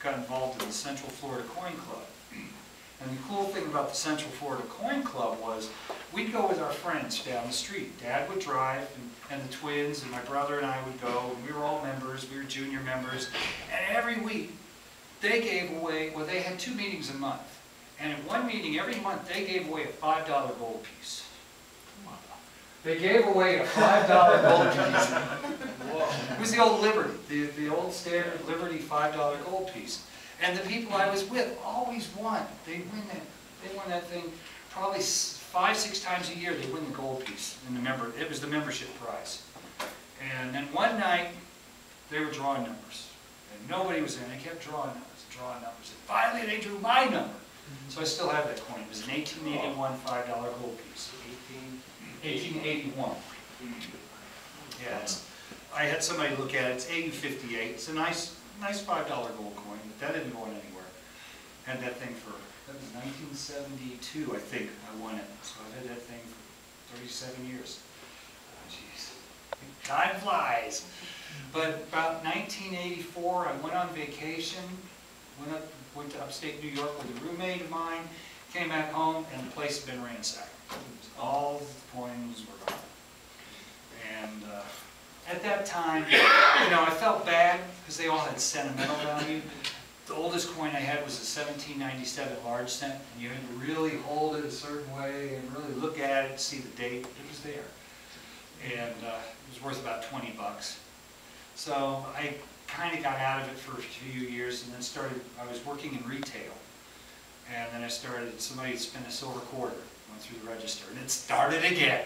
got involved in the Central Florida Coin Club. And the cool thing about the Central Florida Coin Club was we'd go with our friends down the street. Dad would drive, and the twins, and my brother and I would go, and we were all members, we were junior members, and every week they gave away, well, they had 2 meetings a month, and in one meeting every month they gave away a $5 gold piece. They gave away a $5 gold piece. It was the old Liberty, the old standard Liberty $5 gold piece. And the people I was with always won. They won that thing probably 5-6 times a year. They win the gold piece. It was the membership prize. And then one night they were drawing numbers, and nobody was there. They kept drawing numbers, and finally they drew my number. So I still have that coin. It was an 1881 $5 gold piece. 1881. Yeah, I had somebody look at it. It's AU58. It's a nice $5 gold coin, but that isn't going anywhere. Had that thing that was 1972, I think, I won it. So I've had that thing for 37 years. Oh, jeez. Time flies. But about 1984, I went on vacation, went to upstate New York with a roommate of mine, came back home, and the place had been ransacked. All the coins were gone. And at that time, I felt bad because they all had sentimental value. The oldest coin I had was a 1797 large cent, and you had to really hold it a certain way and really look at it, see the date. It was there. And it was worth about 20 bucks. So I kind of got out of it for a few years, and then I was working in retail. And then somebody had spent a silver quarter, went through the register, and it started again.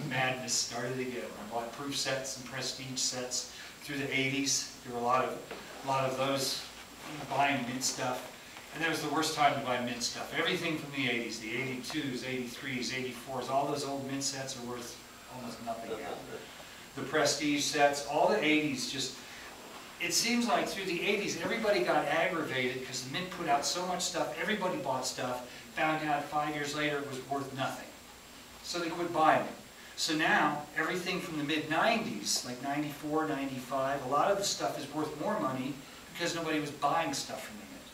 Madness started again. I bought proof sets and prestige sets through the 80s. There were a lot of those, buying mint stuff. And that was the worst time to buy mint stuff. Everything from the 80s, the 82s, 83s, 84s, all those old mint sets are worth almost nothing now. The prestige sets, all the 80s just, it seems like through the 80s everybody got aggravated because the mint put out so much stuff, everybody bought stuff, found out 5 years later it was worth nothing. So they quit buying it. So now, everything from the mid-90s, like 94, 95, a lot of the stuff is worth more money because nobody was buying stuff from the mint.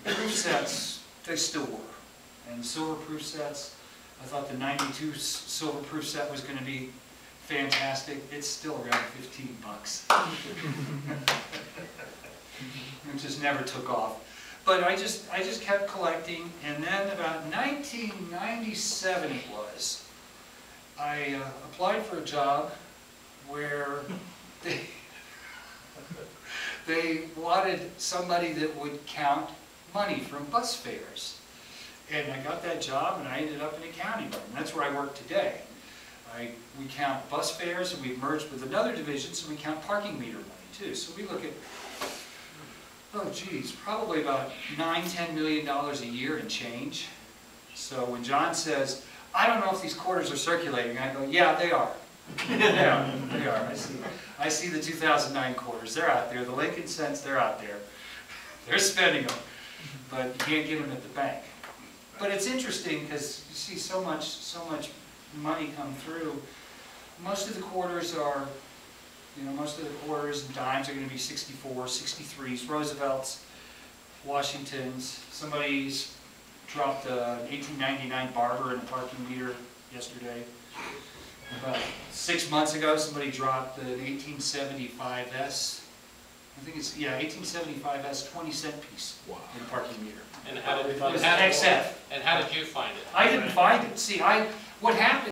The proof sets, they still were. And silver proof sets, I thought the 92 silver proof set was going to be fantastic. It's still around 15 bucks. It just never took off. But I just kept collecting, and then about 1997 it was, I applied for a job where they wanted somebody that would count money from bus fares. And I got that job, and I ended up in accounting. And that's where I work today. We count bus fares, and we've merged with another division, so we count parking meter money too. So we look at, oh geez, probably about $9–10 million a year in change. So when John says, I don't know if these quarters are circulating, I go, yeah, they are. They are. I see the 2009 quarters. They're out there. The Lincoln cents, they're out there. They're spending them, but you can't get them at the bank. But it's interesting because you see so much money come through. Most of the quarters are, most of the quarters and dimes are going to be 64s, 63s, Roosevelts, Washingtons. Somebody's dropped an 1899 Barber in a parking meter yesterday. About 6 months ago, somebody dropped an 1875S. I think it's, 1875S 20-cent piece in a parking meter. And how did it was XF. And how did you find it? I didn't find it. See, what happened